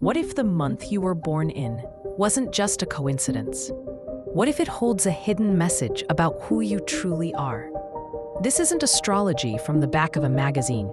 What if the month you were born in wasn't just a coincidence? What if it holds a hidden message about who you truly are? This isn't astrology from the back of a magazine,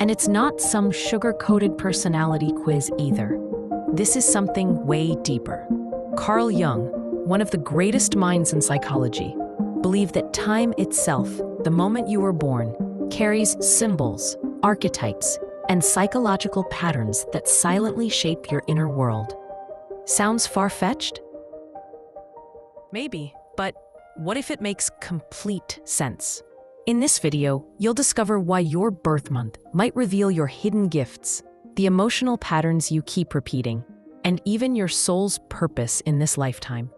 and it's not some sugar-coated personality quiz either. This is something way deeper. Carl Jung, one of the greatest minds in psychology, believed that time itself, the moment you were born, carries symbols, archetypes, and psychological patterns that silently shape your inner world. Sounds far-fetched? Maybe, but what if it makes complete sense? In this video, you'll discover why your birth month might reveal your hidden gifts, the emotional patterns you keep repeating, and even your soul's purpose in this lifetime.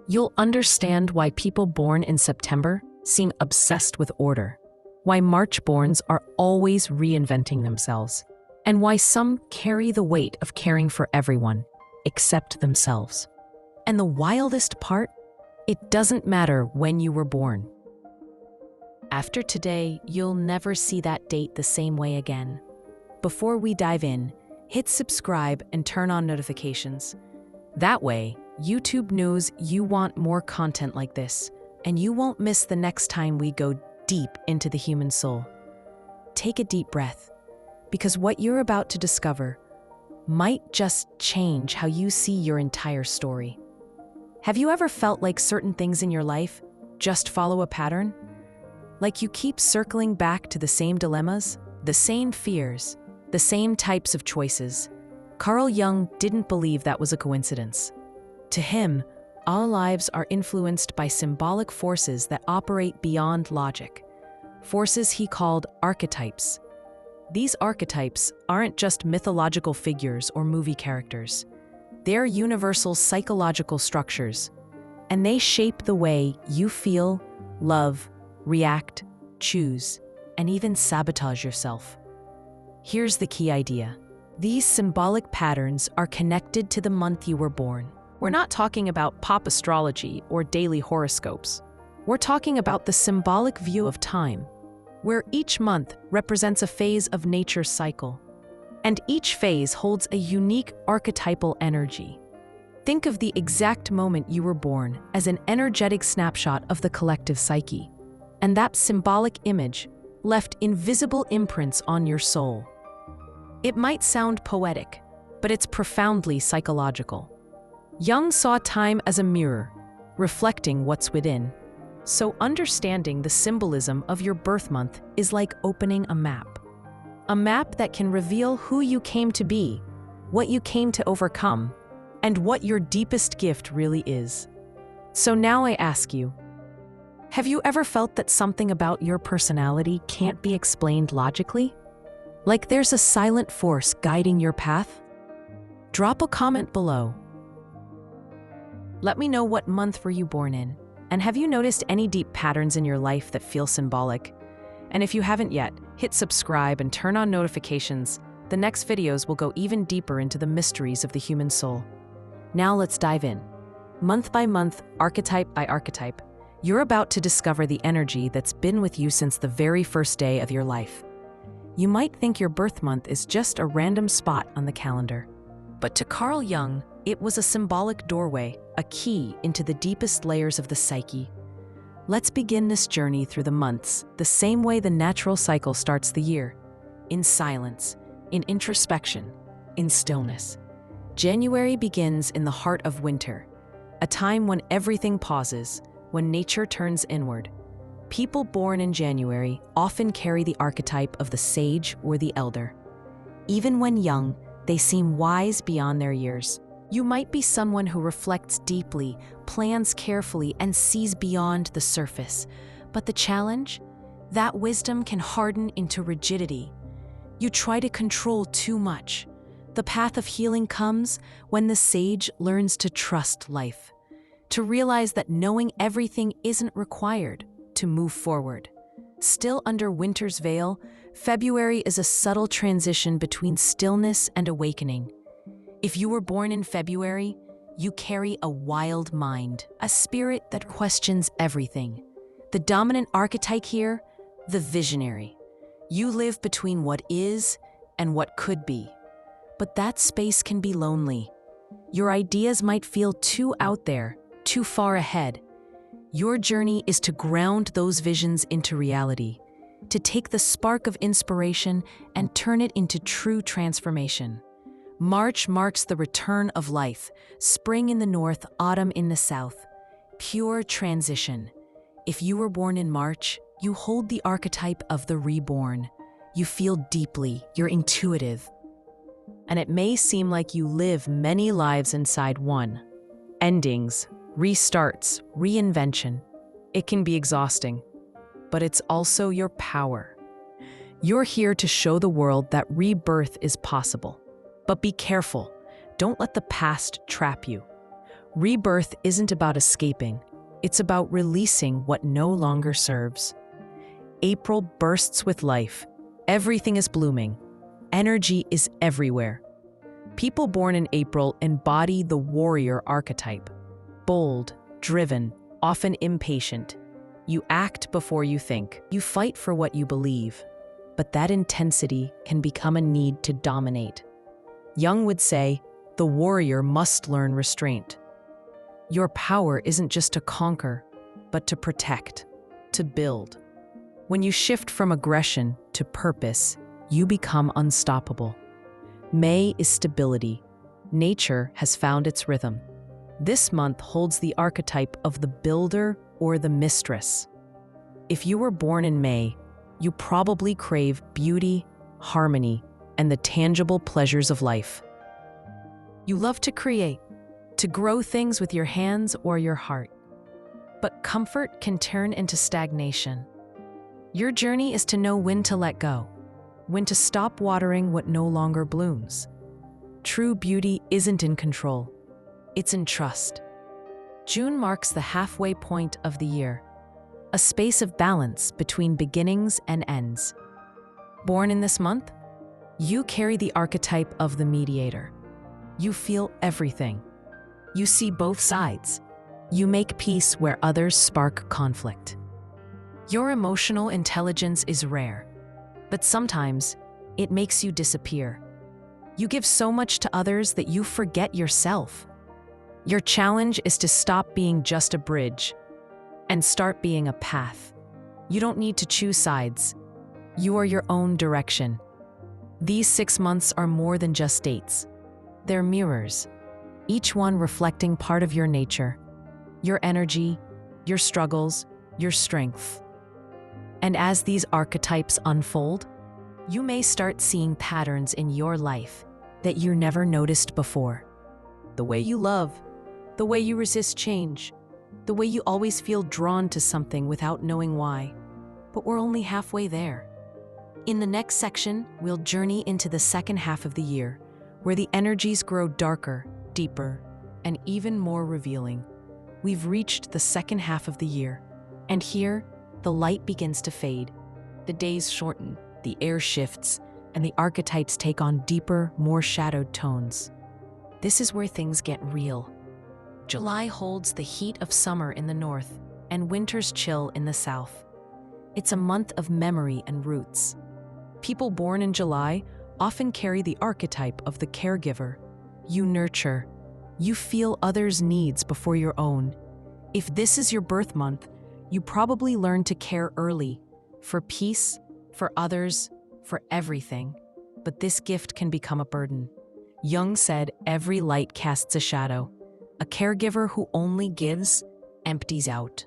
You'll understand why people born in September seem obsessed with order, why March-borns are always reinventing themselves, and why some carry the weight of caring for everyone except themselves. And the wildest part? It doesn't matter when you were born. After today, you'll never see that date the same way again. Before we dive in, hit subscribe and turn on notifications. That way, YouTube knows you want more content like this, and you won't miss the next time we go deep into the human soul. Take a deep breath, because what you're about to discover might just change how you see your entire story. Have you ever felt like certain things in your life just follow a pattern? Like you keep circling back to the same dilemmas, the same fears, the same types of choices? Carl Jung didn't believe that was a coincidence. To him, all lives are influenced by symbolic forces that operate beyond logic, forces he called archetypes. These archetypes aren't just mythological figures or movie characters. They're universal psychological structures, and they shape the way you feel, love, react, choose, and even sabotage yourself. Here's the key idea. These symbolic patterns are connected to the month you were born. We're not talking about pop astrology or daily horoscopes. We're talking about the symbolic view of time, where each month represents a phase of nature's cycle, and each phase holds a unique archetypal energy. Think of the exact moment you were born as an energetic snapshot of the collective psyche, and that symbolic image left invisible imprints on your soul. It might sound poetic, but it's profoundly psychological. Jung saw time as a mirror, reflecting what's within. So understanding the symbolism of your birth month is like opening a map that can reveal who you came to be, what you came to overcome, and what your deepest gift really is. So now I ask you, have you ever felt that something about your personality can't be explained logically? Like there's a silent force guiding your path? Drop a comment below. Let me know what month were you born in, and have you noticed any deep patterns in your life that feel symbolic? And if you haven't yet, hit subscribe and turn on notifications. The next videos will go even deeper into the mysteries of the human soul. Now let's dive in. Month by month, archetype by archetype, you're about to discover the energy that's been with you since the very first day of your life. You might think your birth month is just a random spot on the calendar. But to Carl Jung, it was a symbolic doorway, a key into the deepest layers of the psyche. Let's begin this journey through the months, the same way the natural cycle starts the year. In silence, in introspection, in stillness. January begins in the heart of winter, a time when everything pauses, when nature turns inward. People born in January often carry the archetype of the sage or the elder. Even when young, they seem wise beyond their years. You might be someone who reflects deeply, plans carefully, and sees beyond the surface. But the challenge? That wisdom can harden into rigidity. You try to control too much. The path of healing comes when the sage learns to trust life, to realize that knowing everything isn't required to move forward. Still under winter's veil, February is a subtle transition between stillness and awakening. If you were born in February, you carry a wild mind, a spirit that questions everything. The dominant archetype here, the visionary. You live between what is and what could be. But that space can be lonely. Your ideas might feel too out there, too far ahead. Your journey is to ground those visions into reality, to take the spark of inspiration and turn it into true transformation. March marks the return of life, spring in the north, autumn in the south. Pure transition. If you were born in March, you hold the archetype of the reborn. You feel deeply, you're intuitive. And it may seem like you live many lives inside one. Endings, restarts, reinvention. It can be exhausting, but it's also your power. You're here to show the world that rebirth is possible. But be careful. Don't let the past trap you. Rebirth isn't about escaping. It's about releasing what no longer serves. April bursts with life. Everything is blooming. Energy is everywhere. People born in April embody the warrior archetype. Bold, driven, often impatient. You act before you think. You fight for what you believe. But that intensity can become a need to dominate. Jung would say, the warrior must learn restraint. Your power isn't just to conquer, but to protect, to build. When you shift from aggression to purpose, you become unstoppable. May is stability. Nature has found its rhythm. This month holds the archetype of the builder or the mistress. If you were born in May, you probably crave beauty, harmony, and the tangible pleasures of life. You love to create, to grow things with your hands or your heart. But comfort can turn into stagnation. Your journey is to know when to let go, when to stop watering what no longer blooms. True beauty isn't in control, it's in trust. June marks the halfway point of the year, a space of balance between beginnings and ends. Born in this month, you carry the archetype of the mediator. You feel everything. You see both sides. You make peace where others spark conflict. Your emotional intelligence is rare, but sometimes it makes you disappear. You give so much to others that you forget yourself. Your challenge is to stop being just a bridge and start being a path. You don't need to choose sides. You are your own direction. These 6 months are more than just dates. They're mirrors, each one reflecting part of your nature, your energy, your struggles, your strength. And as these archetypes unfold, you may start seeing patterns in your life that you never noticed before. The way you love, the way you resist change, the way you always feel drawn to something without knowing why. But we're only halfway there. In the next section, we'll journey into the second half of the year, where the energies grow darker, deeper, and even more revealing. We've reached the second half of the year, and here, the light begins to fade. The days shorten, the air shifts, and the archetypes take on deeper, more shadowed tones. This is where things get real. July holds the heat of summer in the north and winter's chill in the south. It's a month of memory and roots. People born in July often carry the archetype of the caregiver. You nurture. You feel others' needs before your own. If this is your birth month, you probably learn to care early, for peace, for others, for everything. But this gift can become a burden. Jung said, every light casts a shadow. A caregiver who only gives empties out.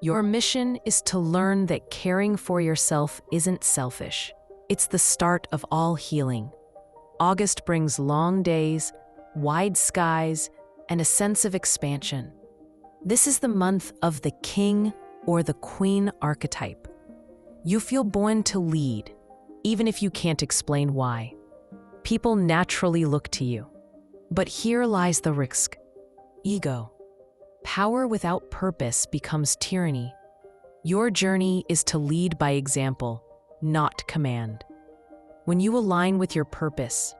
Your mission is to learn that caring for yourself isn't selfish. It's the start of all healing. August brings long days, wide skies, and a sense of expansion. This is the month of the king or the queen archetype. You feel born to lead, even if you can't explain why. People naturally look to you. But here lies the risk. Ego. Power without purpose becomes tyranny. Your journey is to lead by example, not command. When you align with your purpose,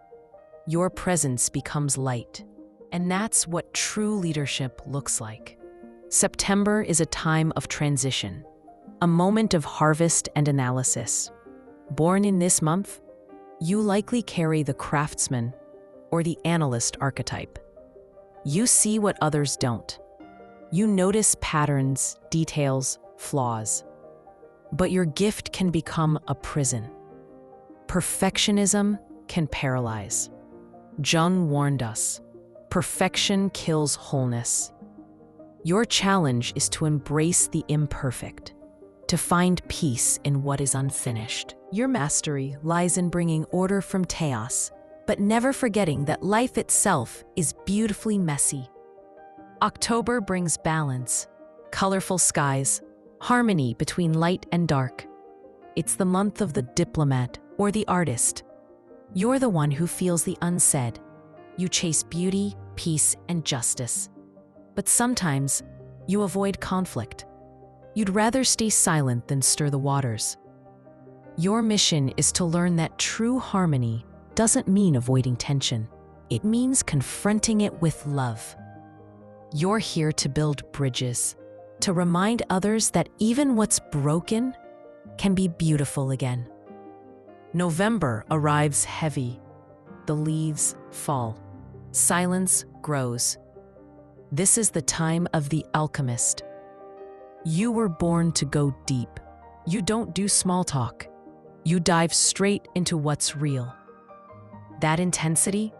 your presence becomes light. And that's what true leadership looks like. September is a time of transition, a moment of harvest and analysis. Born in this month, you likely carry the craftsman, or the analyst archetype. You see what others don't. You notice patterns, details, flaws. But your gift can become a prison. Perfectionism can paralyze. Jung warned us, perfection kills wholeness. Your challenge is to embrace the imperfect, to find peace in what is unfinished. Your mastery lies in bringing order from chaos, but never forgetting that life itself is beautifully messy. October brings balance, colorful skies, harmony between light and dark. It's the month of the diplomat or the artist. You're the one who feels the unsaid. You chase beauty, peace, and justice. But sometimes, you avoid conflict. You'd rather stay silent than stir the waters. Your mission is to learn that true harmony doesn't mean avoiding tension. It means confronting it with love. You're here to build bridges, to remind others that even what's broken can be beautiful again. November arrives heavy. The leaves fall. Silence grows. This is the time of the alchemist. You were born to go deep. You don't do small talk. You dive straight into what's real. That intensity,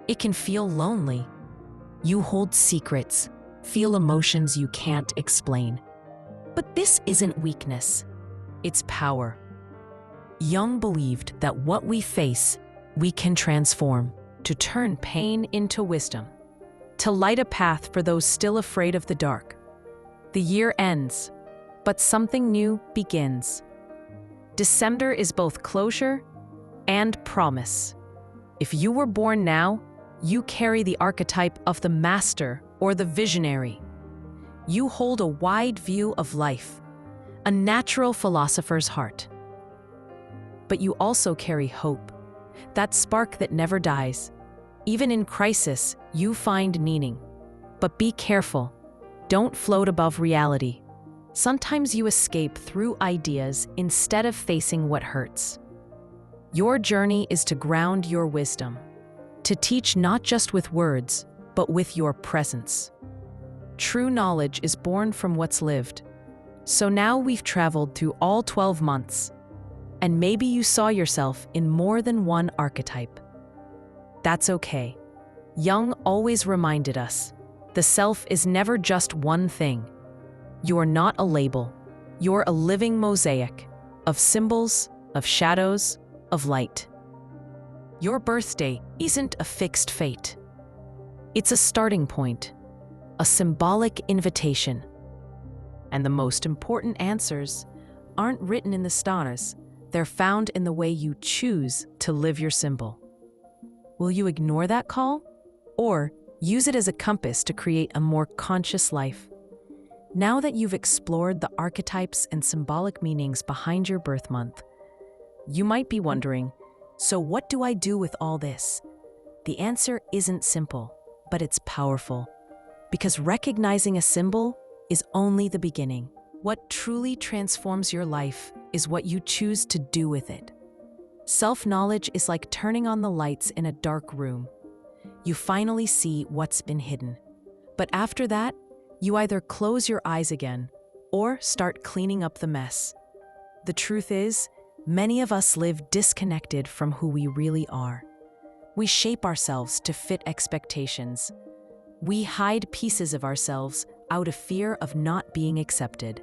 it can feel lonely. You hold secrets, feel emotions you can't explain. But this isn't weakness, it's power. Jung believed that what we face, we can transform, to turn pain into wisdom, to light a path for those still afraid of the dark. The year ends, but something new begins. December is both closure and promise. If you were born now, you carry the archetype of the master or the visionary. You hold a wide view of life, a natural philosopher's heart. But you also carry hope, that spark that never dies. Even in crisis, you find meaning. But be careful. Don't float above reality. Sometimes you escape through ideas instead of facing what hurts. Your journey is to ground your wisdom, to teach not just with words, but with your presence. True knowledge is born from what's lived. So now we've traveled through all 12 months, and maybe you saw yourself in more than one archetype. That's okay. Jung always reminded us, the self is never just one thing. You're not a label. You're a living mosaic of symbols, of shadows, of light. Your birthday isn't a fixed fate. It's a starting point, a symbolic invitation. And the most important answers aren't written in the stars. They're found in the way you choose to live your symbol. Will you ignore that call? Or use it as a compass to create a more conscious life? Now that you've explored the archetypes and symbolic meanings behind your birth month, you might be wondering, so what do I do with all this? The answer isn't simple, but it's powerful. Because recognizing a symbol is only the beginning. What truly transforms your life is what you choose to do with it. Self-knowledge is like turning on the lights in a dark room. You finally see what's been hidden. But after that, you either close your eyes again or start cleaning up the mess. The truth is, many of us live disconnected from who we really are. We shape ourselves to fit expectations. We hide pieces of ourselves out of fear of not being accepted.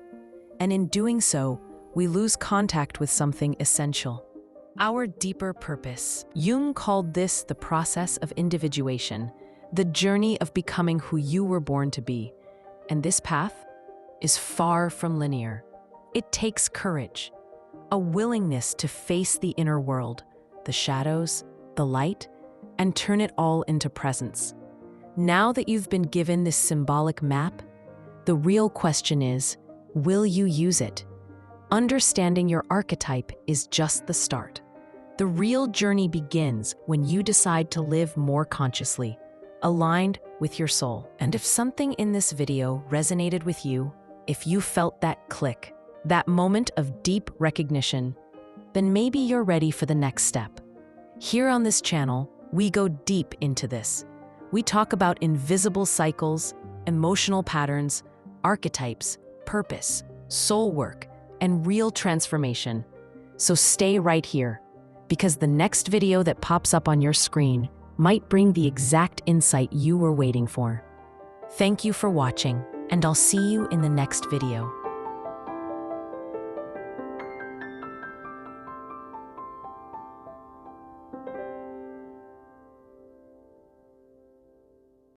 And in doing so, we lose contact with something essential. Our deeper purpose. Jung called this the process of individuation, the journey of becoming who you were born to be. And this path is far from linear. It takes courage, a willingness to face the inner world, the shadows, the light, and turn it all into presence. Now that you've been given this symbolic map, the real question is, will you use it? Understanding your archetype is just the start. The real journey begins when you decide to live more consciously, aligned with your soul. And if something in this video resonated with you, if you felt that click, that moment of deep recognition, then maybe you're ready for the next step. Here on this channel, We go deep into this. We talk about invisible cycles, emotional patterns, archetypes, purpose, soul work, and real transformation. So stay right here, because the next video that pops up on your screen might bring the exact insight you were waiting for. Thank you for watching, and I'll see you in the next video.